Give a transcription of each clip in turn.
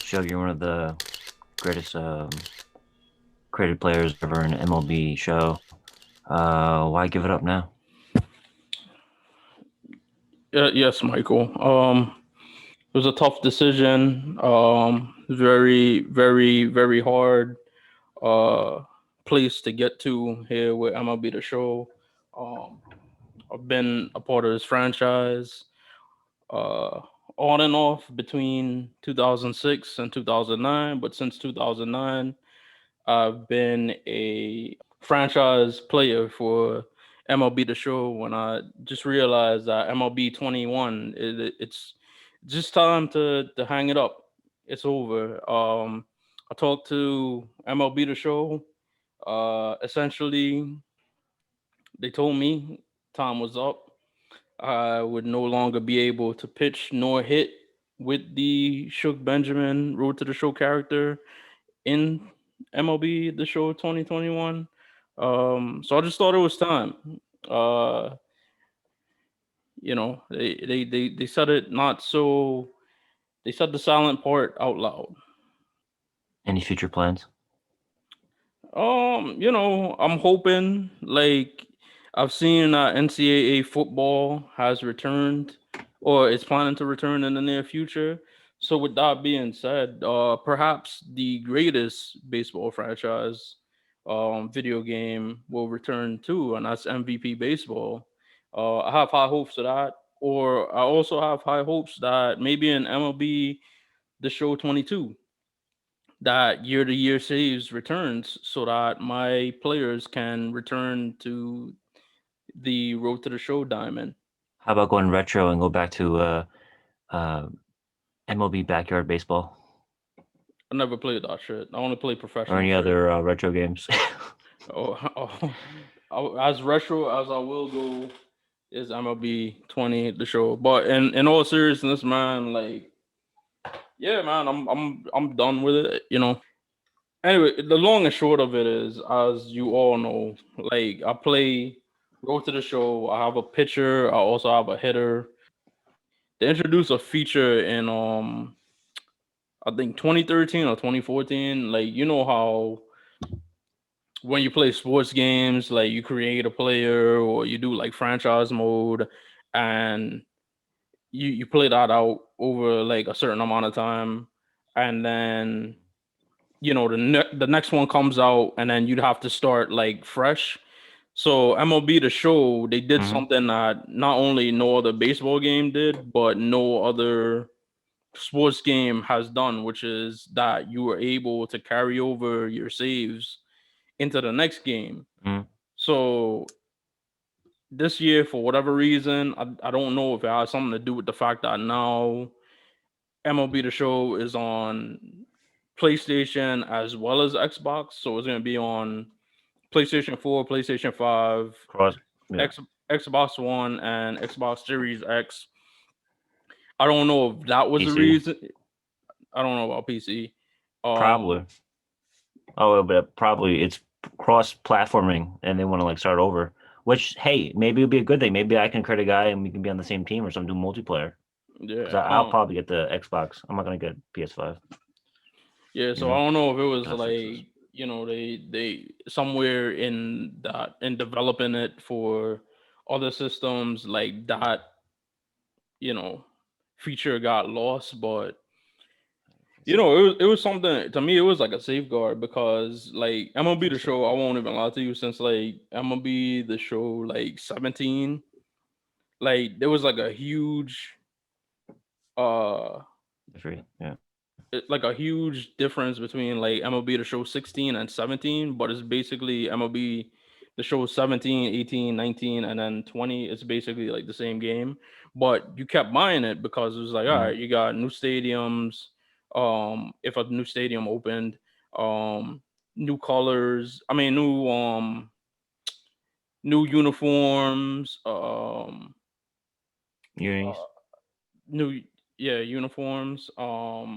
Suge, you're one of the greatest creative players ever in an MLB show. Why give it up now? Yes, Michael. It was a tough decision. Very, very, very hard uh place to get to here with MLB the Show. Um, I've been a part of this franchise uh on and off between 2006 and 2009, but since 2009, I've been a franchise player for MLB The Show. When I just realized that MLB 21, it's just time to hang it up. It's over. I talked to MLB The Show. Essentially, they told me time was up. I would no longer be able to pitch nor hit with the Shook Benjamin Road to the Show character in MLB The Show 2021. So I just thought it was time. Uh, they said it not so. They said the silent part out loud. Any future plans? I'm hoping like I've seen NCAA football has returned or is planning to return in the near future. So with that being said, perhaps the greatest baseball franchise video game will return too, and that's MVP baseball. I have high hopes of that. Or I also have high hopes that maybe in MLB the show 22 that year to year saves returns so that my players can return to the road to the show diamond. How about going retro and go back to uh, MLB backyard baseball I never played that shit. I only play or professional any shit. other retro games? Oh, as retro as I will go is MLB 20 the show. But in all seriousness, man, like yeah, man, I'm done with it. Anyway, the long and short of it is, as you all know, like I play go to the show. I have a pitcher. I also have a hitter. They introduced a feature in I think 2013 or 2014. Like how when you play sports games, like you create a player or you do like franchise mode, and you play that out over like a certain amount of time, and then the next one comes out, and then you'd have to start like fresh. So MLB the show, they did Hmm. something that not only no other baseball game did, but no other sports game has done, which is that you were able to carry over your saves into the next game. Hmm. So this year, for whatever reason, I don't know if it has something to do with the fact that now MLB the show is on PlayStation as well as Xbox. So it's going to be on PlayStation 4, PlayStation 5, Cross, yeah, X, Xbox One, and Xbox Series X. I don't know if that was the PC, reason. I don't know about PC. Um, probably. Oh, but probably it's cross-platforming, and they want to like start over. Which, hey, maybe it'd be a good thing. Maybe I can create a guy and we can be on the same team or something, do multiplayer. Because yeah, I'll probably get the Xbox. I'm not gonna get PS5. yeah. You So I know, don't know if it was gotta fix this. like they somewhere in that in developing it for other systems like that you know feature got lost, but it was something to me. It was like a safeguard because like MLB True the show. I safeguard. won't even lie to you. Since like MLB the show like 17, like there was like a huge uh Yeah. like a huge difference between like MLB the show 16 and 17, but it's basically MLB the show 17, 18, 19, and then 20. It's basically like the same game, but you kept buying it because it was like, all Mm-hmm. right, you got new stadiums. If a new stadium opened, um, new colors. I mean, new uniforms. Unis. Uh, new yeah uniforms. So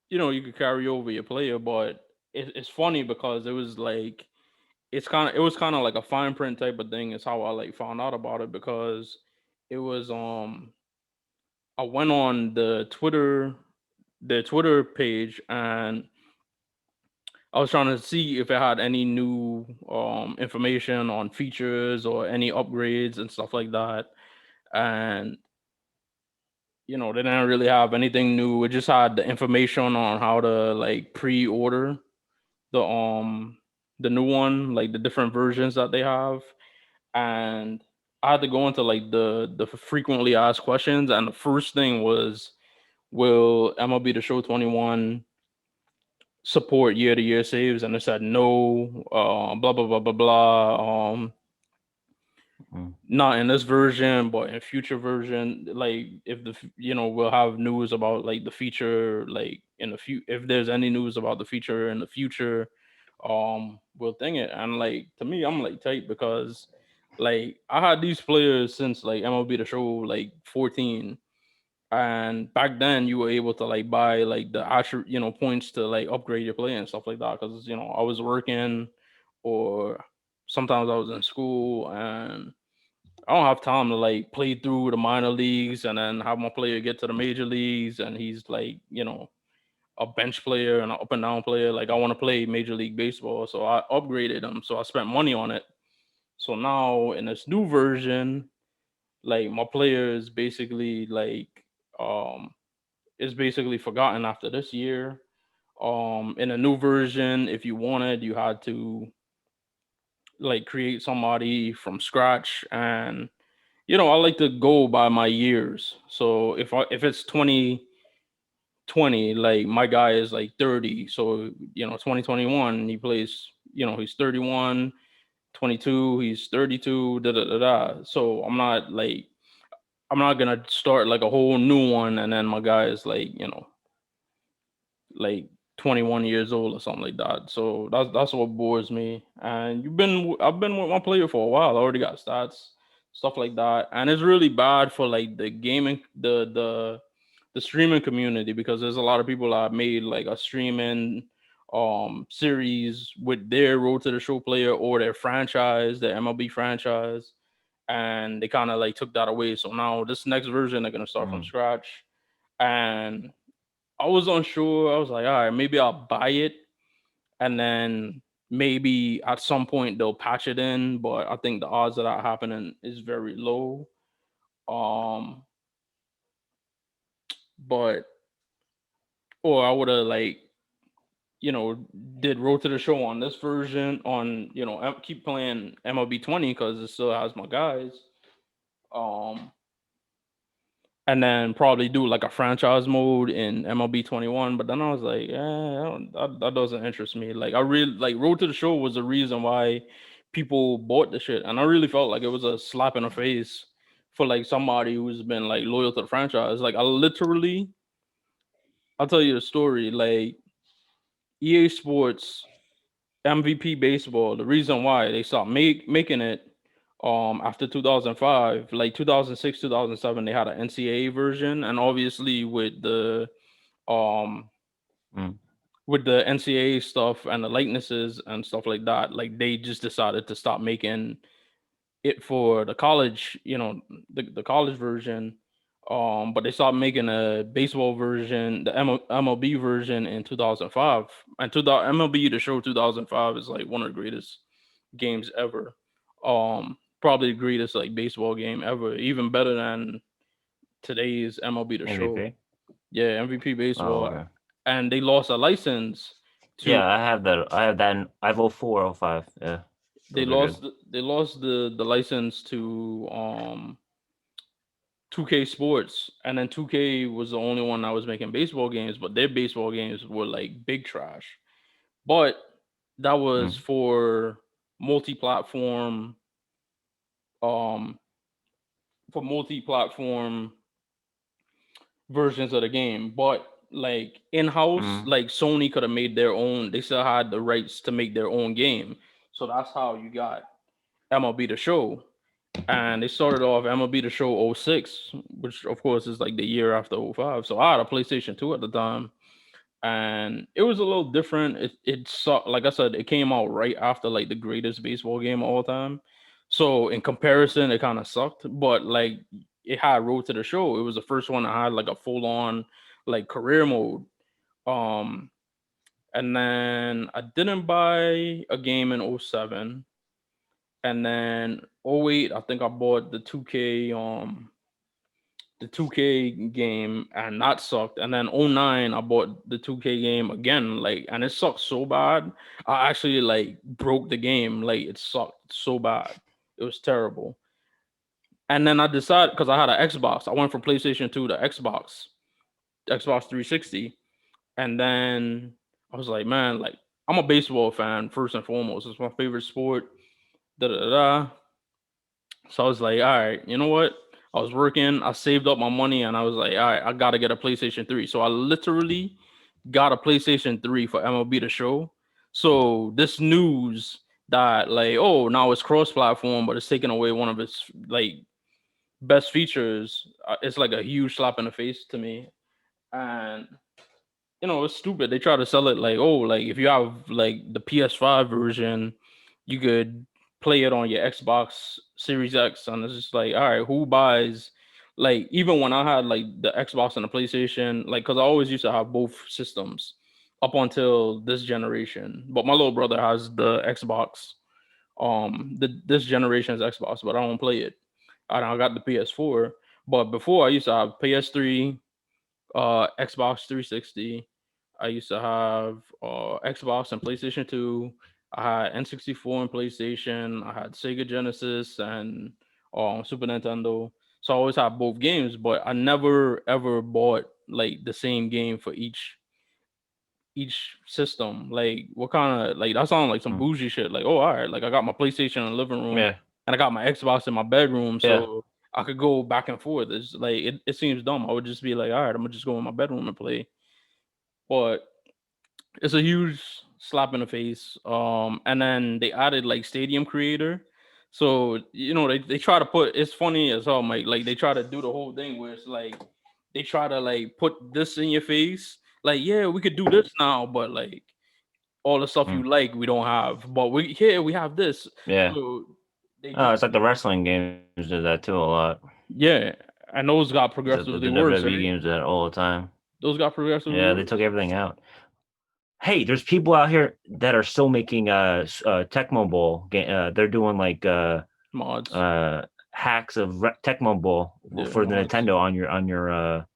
you could carry over your player, but it's funny because it was kind of like a fine print type of thing. Is how I like found out about it because it was I went on the Twitter page, and I was trying to see if it had any new information on features or any upgrades and stuff like that. And they didn't really have anything new. It just had the information on how to like pre-order the um the new one, like the different versions that they have. And I had to go into like the frequently asked questions, and the first thing was, will MLB The Show 21 support year to year saves? And it said no, blah blah blah blah blah. Mm. Not in this version, but in future version. Like if we'll have news about like the feature, like in the if there's any news about the feature in the future, we'll thing it. And like to me, I'm like tight because like I had these players since like MLB The Show like 14. And back then you were able to like buy like the actual points to like upgrade your play and stuff like that, because I was working, or sometimes I was in school, and I don't have time to like play through the minor leagues and then have my player get to the major leagues and he's like, a bench player and an up and down player. Like I want to play Major League Baseball, so I upgraded him. So I spent money on it. So now in this new version, like my player is basically like um forgotten after this year. In a new version, if you wanted, you had to like create somebody from scratch. And I like to go by my years. So if it's 2020, like my guy is like 30. So 2021 he plays. He's 31. 22 he's 32. Da da da da. So I'm not gonna start like a whole new one, and then my guy is like like 21 years old or something like that. So that's what bores me. And I've been with my player for a while. I already got stats, stuff like that, and it's really bad for like the gaming, the streaming community, because there's a lot of people that made like a streaming series with their Road to the Show player or their franchise, their MLB franchise, and they kind of like took that away. So now this next version they're gonna start from Mm. scratch. And I was unsure. I was like, all right, maybe I'll buy it, and then maybe at some point they'll patch it in. But I think the odds of that happening is very low. Um, but or I would have like did Road to the Show on this version on keep playing MLB 20 because it still has my guys. Um, and then probably do like a franchise mode in MLB 21. But then I was like, that doesn't interest me. Like I really like Road to the Show was the reason why people bought the shit, and I really felt like it was a slap in the face for like somebody who's been like loyal to the franchise. Like I'll tell you the story. Like EA Sports MVP baseball, the reason why they stopped making it after 2005, like 2006, 2007, they had an NCAA version, and obviously um Mm. with the NCAA stuff and the likenesses and stuff like that, like they just decided to stop making it for the college, the college version. But they stopped making a baseball version, the MLB version in 2005. And MLB The Show 2005 is like one of the greatest games ever. Probably the greatest like baseball game ever, even better than today's MLB The Show. MVP. Yeah, MVP Oh, baseball. okay. And they lost a license to Yeah, I have that. I have that. I have 04, 05. Yeah, those are good. they lost the license to 2K Sports, and then 2K was the only one that was making baseball games, but their baseball games were like big trash. But that was Mm. for multi-platform um multi-platform versions of the game. But like in-house, Mm. like Sony could have made their own. They still had the rights to make their own game. So that's how you got MLB The Show. And they started off MLB The Show '06, which of course is like the year after '05. So I had a PlayStation 2 at the time, and it was a little different. It sucked. Like I said, it came out right after like the greatest baseball game of all time. So in comparison, it kind of sucked. But like it had Road to the Show. It was the first one that had like a full on like career mode. Um, and then I didn't buy a game in 07. And then 08, I think I bought the 2K game, and that sucked. And then 09, I bought the 2K game again, like, and it sucked so bad. I actually like broke the game. Like, it sucked so bad. It was terrible. And then I decided, because I had an Xbox, I went from PlayStation 2 to Xbox 360. And then I was like, man, like, I'm a baseball fan first and foremost. It's my favorite sport. Da da da. So I was like, all right, you know what? I was working, I saved up my money, and I was like, all right, I gotta get a PlayStation 3. So I literally got a PlayStation 3 for MLB The Show. So this news that like, oh, now it's cross-platform, but it's taking away one of its like best features. It's like a huge slap in the face to me. And it's stupid. They try to sell it like, oh, like if you have like the PS5 version, you could play it on your Xbox Series X, and it's just like, all right, who buys? Like, even when I had like the Xbox and the PlayStation, like, because I always used to have both systems up until this generation. But my little brother has the Xbox, this generation's Xbox, but I don't play it. I got the PS4, but before I used to have PS3, Xbox 360. I used to have Xbox and PlayStation 2. I had N64 and PlayStation. I had Sega Genesis and Super Nintendo. So I always had both games, but I never ever bought like the same game for each system. Like, what kind of, like, that sounds like some bougie shit. Like, oh, all right, like I got my PlayStation in the living room, Yeah. and I got my Xbox in my bedroom, Yeah. so I could go back and forth. It's like it seems dumb. I would just be like, all right, I'm gonna just go in my bedroom and play. But it's a huge slap in the face. And then they added like Stadium Creator. So they try to put, it's funny as hell, Mike. Like, they try to do the whole thing where it's like they try to like put this in your face. Like, yeah, we could do this now, but like all the stuff you like we don't have. But we have this. Yeah. So Oh, it's like the wrestling games do that too a lot. yeah, and those got The progressively worse, WWE right? games do that all the time. Those got progressively Yeah, they worse. took everything out. Hey, there's people out here that are still making Tecmo Bowl. They're doing like Mods. hacks of Tecmo Bowl Yeah, for the mods. Nintendo on your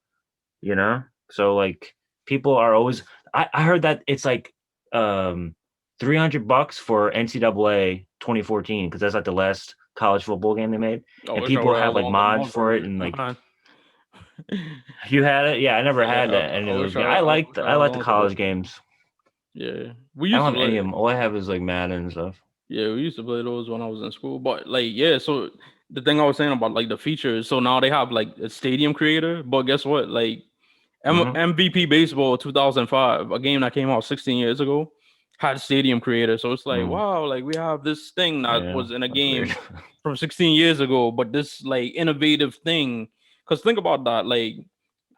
So like people are always. I heard that it's like $300 for NCAA 2014 because that's like the last college football game they made, I and wish I people would have have like all the mods mod for it and versions, like man. you had it. Yeah, I never Yeah, had any I of those wish games. I wish I I had like the all the. college games. Yeah, we I used to don't have any of play. them. All I have is like Madden and stuff. Yeah, we used to play those when I was in school. But like, yeah. So the thing I was saying about like the features. So now they have like a Stadium Creator. But guess what? Like Mm-hmm. MVP Baseball 2005, a game that came out 16 years ago, had Stadium Creator. So it's like, Mm. wow, like we have this thing that Yeah, was in a that's weird. game from 16 years ago, but this like innovative thing. Because think about that, like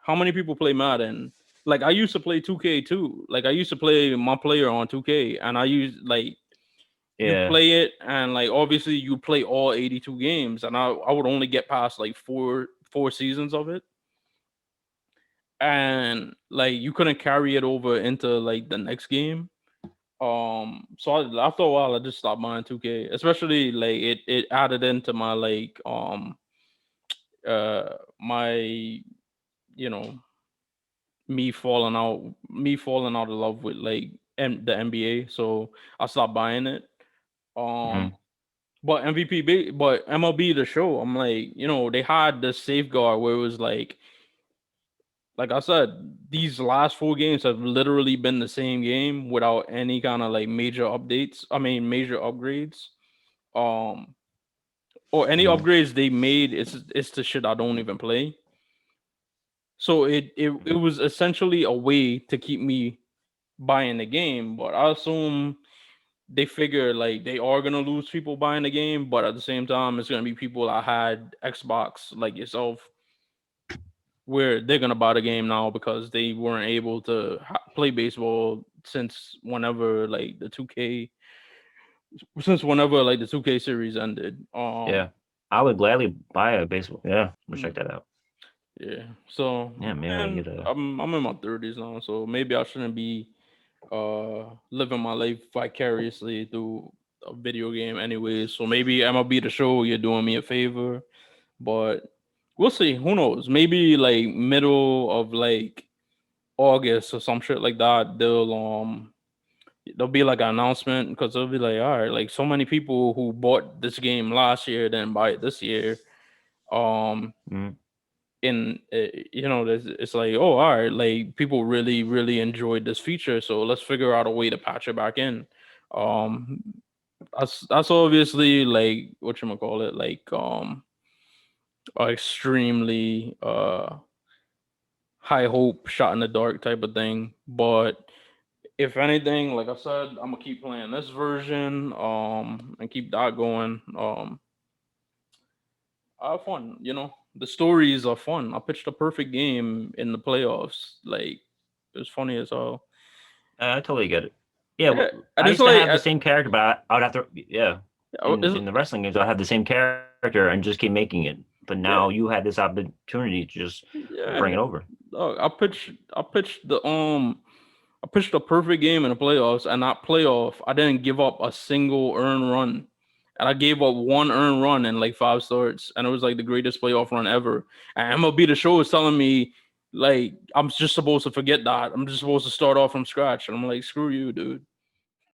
how many people play Madden? Like I used to play 2K too. Like I used to play my player on 2K, and I used like you Yeah. play it, and like obviously you play all 82 games, and I would only get past like four seasons of it, and like you couldn't carry it over into like the next game. So after a while I just stopped buying 2K, especially like it added into my like my you know me falling out of love with like the NBA. So I stopped buying it. um Mm. but but MLB The Show, I'm like, they had this safeguard where it was like I said, these last four games have literally been the same game without any kind of like major updates. I mean, major upgrades. Um, or any Mm. upgrades they made, it's the shit I don't even play. So it was essentially a way to keep me buying the game. But I assume they figure like they are gonna lose people buying the game, but at the same time, it's gonna be people that had Xbox like yourself where they're gonna buy the game now because they weren't able to play baseball since whenever like the 2K series ended. Yeah. I would gladly buy a baseball. Yeah, we'll check that out. Yeah. So Yeah, maybe I can get a. I'm in my 30s now, so maybe I shouldn't be living my life vicariously through a video game anyway. So maybe MLB The Show, you're doing me a favor, but we'll see. Who knows? Maybe like middle of like August or some shit like that, there'll be like an announcement because they'll be like, all right, like so many people who bought this game last year didn't buy it this year. Mm. It's like, oh, all right, like people really enjoyed this feature, so let's figure out a way to patch it back in. um that's obviously like whatchamacallit, like extremely high hope shot in the dark type of thing, but if anything, like I said, I'm gonna keep playing this version and keep that going. I have fun, the stories are fun. I pitched a perfect game in the playoffs. Like, it was funny as hell. I totally get it. Yeah, Yeah, and I it's used to like, have the same character, but I would have to. Yeah, in the wrestling games, I have the same character and just keep making it. But now you had this opportunity to just bring it over. I pitched the perfect game in the playoffs, and that playoff, I didn't give up a single earned run. And I gave up one earned run in like 5 starts, and it was like the greatest playoff run ever. And MLB The Show is telling me like I'm just supposed to forget that. I'm just supposed to start off from scratch. And I'm like, screw you, dude.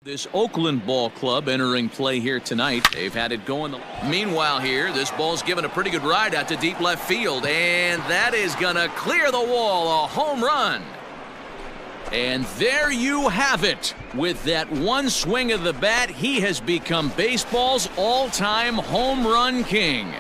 This Oakland ball club entering play here tonight. They've had it going. Meanwhile here, this ball's given a pretty good ride out to deep left field, and that is gonna clear the wall, a home run. And there you have it. With that one swing of the bat, he has become baseball's all-time home run king.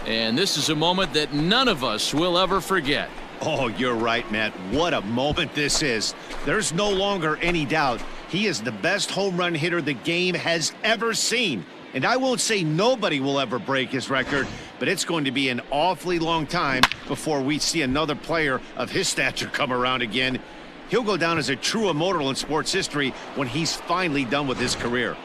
And this is a moment that none of us will ever forget. Oh, you're right, Matt. What a moment this is. There's no longer any doubt. He is the best home run hitter the game has ever seen. And I won't say nobody will ever break his record, but it's going to be an awfully long time before we see another player of his stature come around again. He'll go down as a true immortal in sports history when he's finally done with his career.